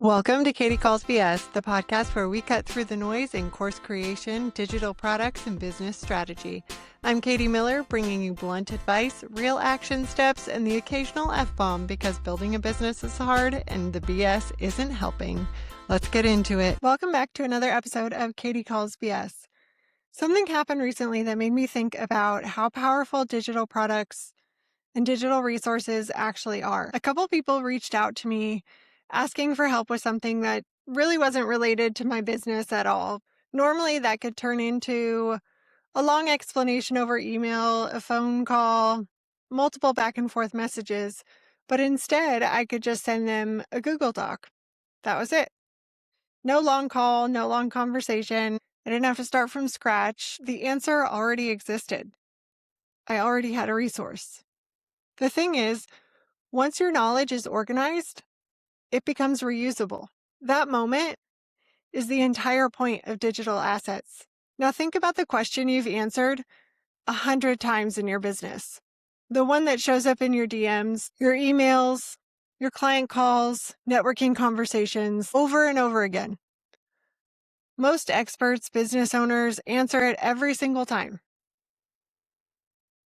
Welcome to Katie Calls BS, the podcast where we cut through the noise in course creation, digital products, and business strategy. I'm Katie Miller, bringing you blunt advice, real action steps, and the occasional F-bomb because building a business is hard and the BS isn't helping. Let's get into it. Welcome back to another episode of Katie Calls BS. Something happened recently that made me think about how powerful digital products and digital resources actually are. A couple people reached out to me asking for help with something that really wasn't related to my business at all. Normally, that could turn into a long explanation over email, a phone call, multiple back and forth messages, but instead, I could just send them a Google Doc. That was it. No long call, no long conversation. I didn't have to start from scratch. The answer already existed. I already had a resource. The thing is, once your knowledge is organized, it becomes reusable. That moment is the entire point of digital assets. Now think about the question you've answered 100 times in your business. The one that shows up in your DMs, your emails, your client calls, networking conversations, over and over again. Most experts, business owners answer it every single time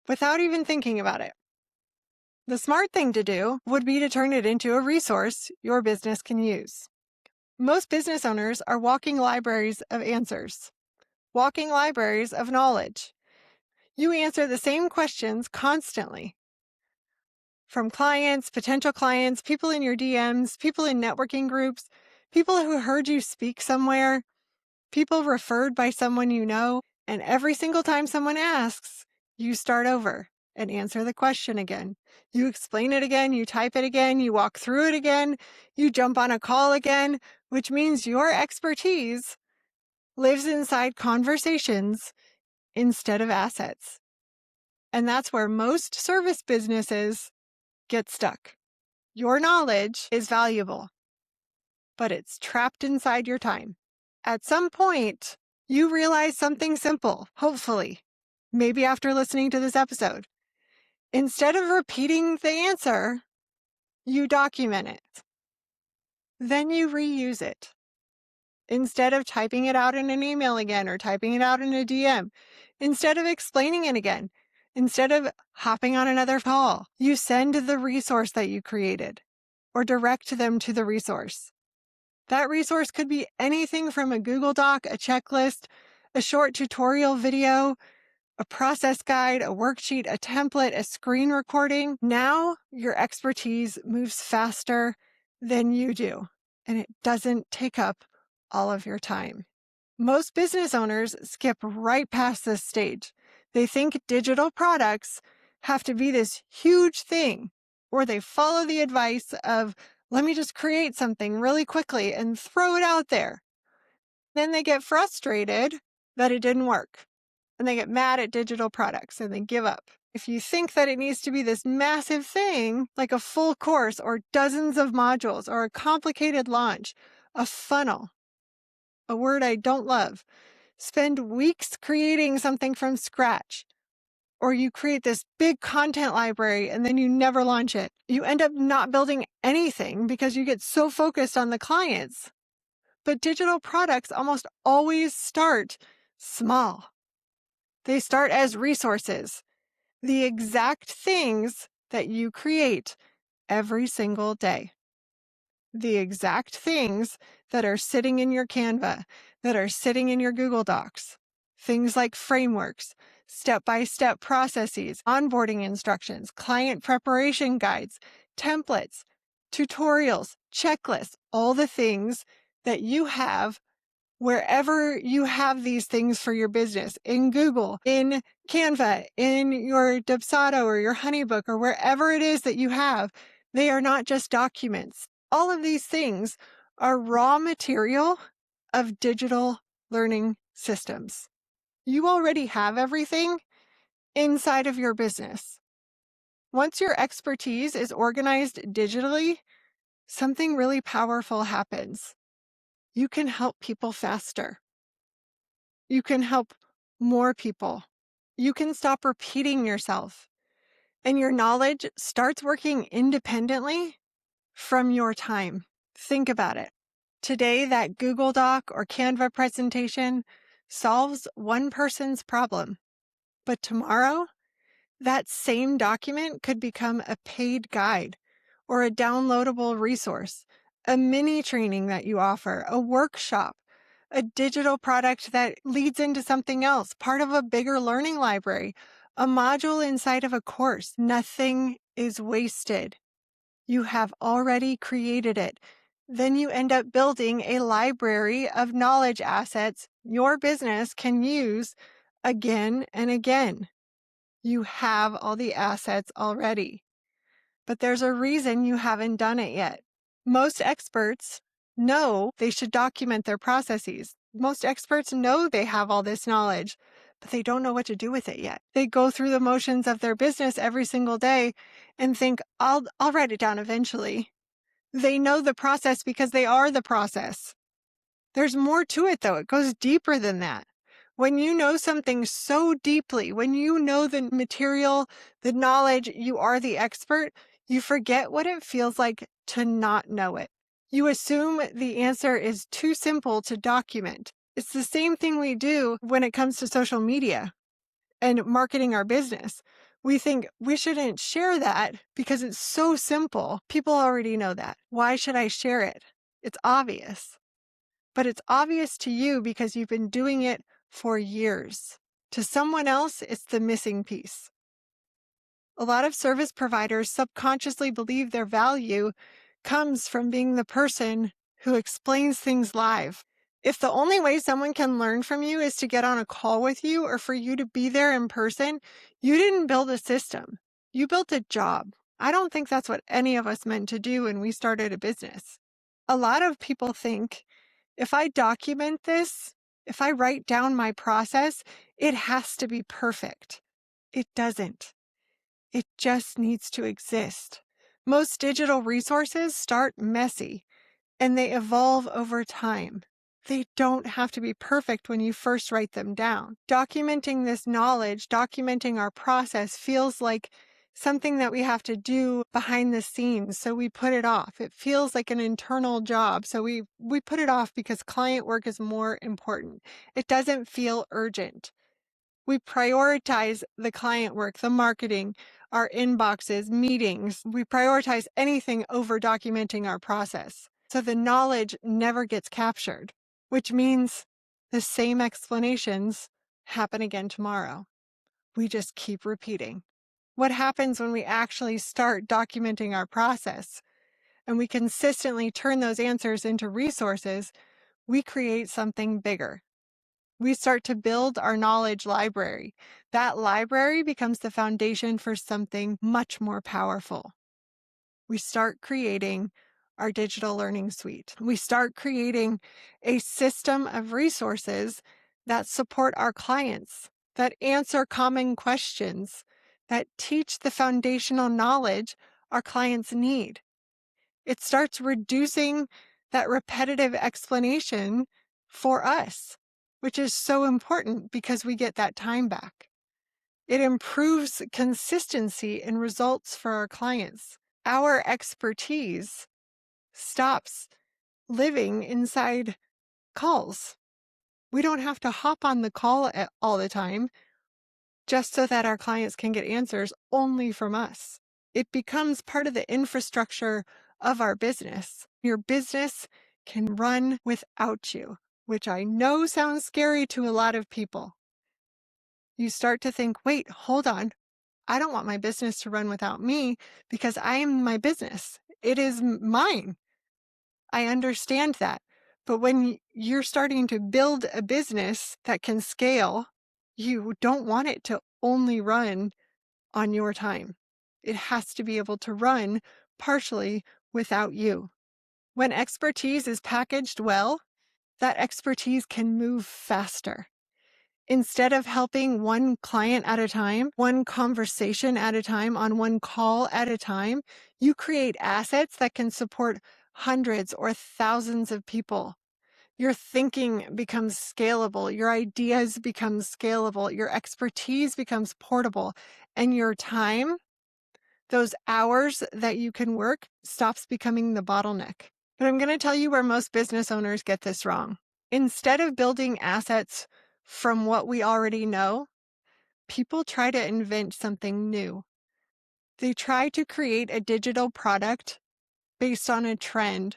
without even thinking about it. The smart thing to do would be to turn it into a resource your business can use. Most business owners are walking libraries of answers, walking libraries of knowledge. You answer the same questions constantly. From clients, potential clients, people in your DMs, people in networking groups, people who heard you speak somewhere, people referred by someone you know, and every single time someone asks, you start over and answer the question again. You explain it again, you type it again, you walk through it again, you jump on a call again, which means your expertise lives inside conversations instead of assets. And that's where most service businesses get stuck. Your knowledge is valuable, but it's trapped inside your time. At some point, you realize something simple, hopefully, maybe after listening to this episode. Instead of repeating the answer, you document it. Then you reuse it. Instead of typing it out in an email again or typing it out in a DM, instead of explaining it again, instead of hopping on another call, you send the resource that you created or direct them to the resource. That resource could be anything from a Google Doc, a checklist, a short tutorial video, a process guide, a worksheet, a template, a screen recording. Now your expertise moves faster than you do, and it doesn't take up all of your time. Most business owners skip right past this stage. They think digital products have to be this huge thing, or they follow the advice of, let me just create something really quickly and throw it out there. Then they get frustrated that it didn't work. And they get mad at digital products and they give up. If you think that it needs to be this massive thing, like a full course or dozens of modules or a complicated launch, a funnel, a word I don't love, spend weeks creating something from scratch, or you create this big content library and then you never launch it. You end up not building anything because you get so focused on the clients. But digital products almost always start small. They start as resources, the exact things that you create every single day. The exact things that are sitting in your Canva, that are sitting in your Google Docs. Things like frameworks, step-by-step processes, onboarding instructions, client preparation guides, templates, tutorials, checklists, all the things that you have wherever you have these things for your business, in Google, in Canva, in your Dubsado or your Honeybook or wherever it is that you have, they are not just documents. All of these things are raw material of digital learning systems. You already have everything inside of your business. Once your expertise is organized digitally, something really powerful happens. You can help people faster. You can help more people. You can stop repeating yourself. And your knowledge starts working independently from your time. Think about it. Today, that Google Doc or Canva presentation solves one person's problem. But tomorrow, that same document could become a paid guide or a downloadable resource, a mini training that you offer, a workshop, a digital product that leads into something else, part of a bigger learning library, a module inside of a course. Nothing is wasted. You have already created it. Then you end up building a library of knowledge assets your business can use again and again. You have all the assets already. But there's a reason you haven't done it yet. Most experts know they should document their processes. Most experts know they have all this knowledge, but they don't know what to do with it yet. They go through the motions of their business every single day and think, I'll write it down eventually. They know the process because they are the process. There's more to it, though. It goes deeper than that. When you know something so deeply, when you know the material, the knowledge, you are the expert, you forget what it feels like to not know it. You assume the answer is too simple to document. It's the same thing we do when it comes to social media and marketing our business. We think we shouldn't share that because it's so simple. People already know that. Why should I share it? It's obvious. But it's obvious to you because you've been doing it for years. To someone else, it's the missing piece. A lot of service providers subconsciously believe their value comes from being the person who explains things live. If the only way someone can learn from you is to get on a call with you or for you to be there in person, you didn't build a system. You built a job. I don't think that's what any of us meant to do when we started a business. A lot of people think, if I document this, if I write down my process, it has to be perfect. It doesn't. It just needs to exist. Most digital resources start messy and they evolve over time. They don't have to be perfect when you first write them down. Documenting this knowledge, documenting our process feels like something that we have to do behind the scenes, so we put it off. It feels like an internal job, so we put it off because client work is more important. It doesn't feel urgent. We prioritize the client work, the marketing, our inboxes, meetings. We prioritize anything over documenting our process. So the knowledge never gets captured, which means the same explanations happen again tomorrow. We just keep repeating. What happens when we actually start documenting our process and we consistently turn those answers into resources? We create something bigger. We start to build our knowledge library. That library becomes the foundation for something much more powerful. We start creating our digital learning suite. We start creating a system of resources that support our clients, that answer common questions, that teach the foundational knowledge our clients need. It starts reducing that repetitive explanation for us, which is so important because we get that time back. It improves consistency in results for our clients. Our expertise stops living inside calls. We don't have to hop on the call all the time just so that our clients can get answers only from us. It becomes part of the infrastructure of our business. Your business can run without you, which I know sounds scary to a lot of people. You start to think, wait, hold on. I don't want my business to run without me because I am my business. It is mine. I understand that. But when you're starting to build a business that can scale, you don't want it to only run on your time. It has to be able to run partially without you. When expertise is packaged well, that expertise can move faster. Instead of helping one client at a time, one conversation at a time, on one call at a time, you create assets that can support hundreds or thousands of people. Your thinking becomes scalable, your ideas become scalable, your expertise becomes portable, and your time, those hours that you can work, stops becoming the bottleneck. But I'm going to tell you where most business owners get this wrong. Instead of building assets from what we already know, people try to invent something new. They try to create a digital product based on a trend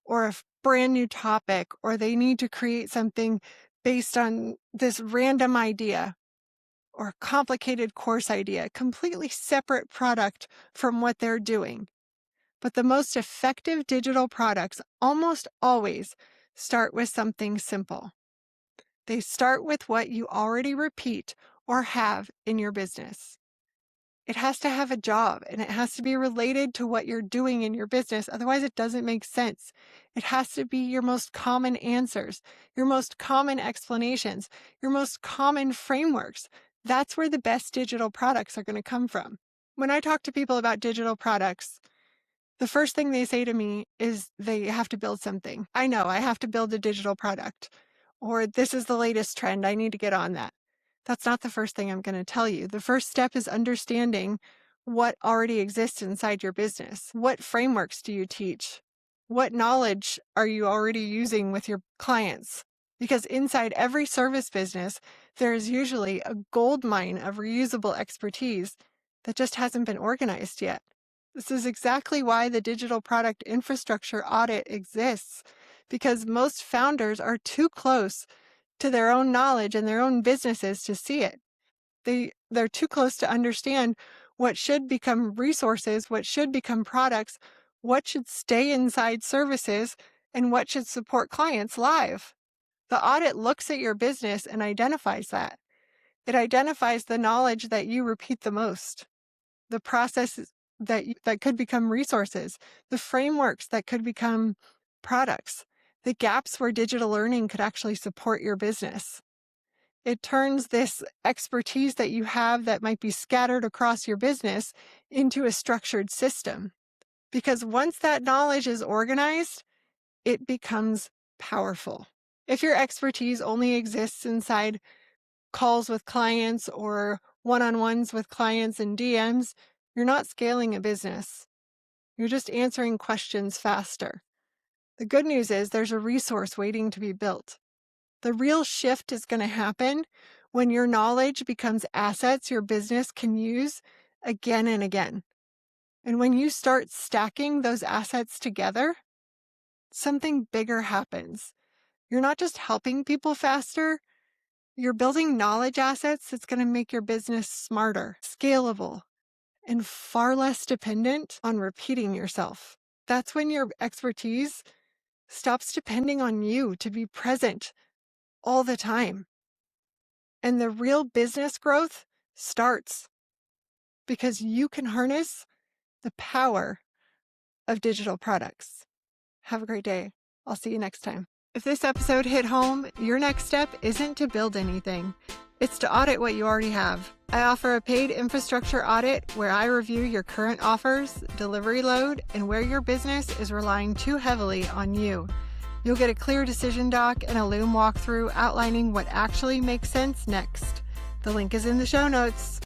or a brand new topic, or they need to create something based on this random idea or complicated course idea, completely separate product from what they're doing. But the most effective digital products almost always start with something simple. They start with what you already repeat or have in your business. It has to have a job and it has to be related to what you're doing in your business. Otherwise, it doesn't make sense. It has to be your most common answers, your most common explanations, your most common frameworks. That's where the best digital products are going to come from. When I talk to people about digital products, the first thing they say to me is they have to build something. I know I have to build a digital product, or this is the latest trend. I need to get on that. That's not the first thing I'm going to tell you. The first step is understanding what already exists inside your business. What frameworks do you teach? What knowledge are you already using with your clients? Because inside every service business, there is usually a gold mine of reusable expertise that just hasn't been organized yet. This is exactly why the digital product infrastructure audit exists, because most founders are too close to their own knowledge and their own businesses to see it. They're too close to understand what should become resources, what should become products, what should stay inside services, and what should support clients live. The audit looks at your business and identifies that. It identifies the knowledge that you repeat the most, the processes that could become resources, the frameworks that could become products, the gaps where digital learning could actually support your business. It turns this expertise that you have that might be scattered across your business into a structured system. Because once that knowledge is organized, it becomes powerful. If your expertise only exists inside calls with clients or one-on-ones with clients and DMs, you're not scaling a business. You're just answering questions faster. The good news is there's a resource waiting to be built. The real shift is going to happen when your knowledge becomes assets your business can use again and again. And when you start stacking those assets together, something bigger happens. You're not just helping people faster, you're building knowledge assets that's going to make your business smarter, scalable, and far less dependent on repeating yourself. That's when your expertise stops depending on you to be present all the time. And the real business growth starts because you can harness the power of digital products. Have a great day. I'll see you next time. If this episode hit home, your next step isn't to build anything. It's to audit what you already have. I offer a paid infrastructure audit where I review your current offers, delivery load, and where your business is relying too heavily on you. You'll get a clear decision doc and a Loom walkthrough outlining what actually makes sense next. The link is in the show notes.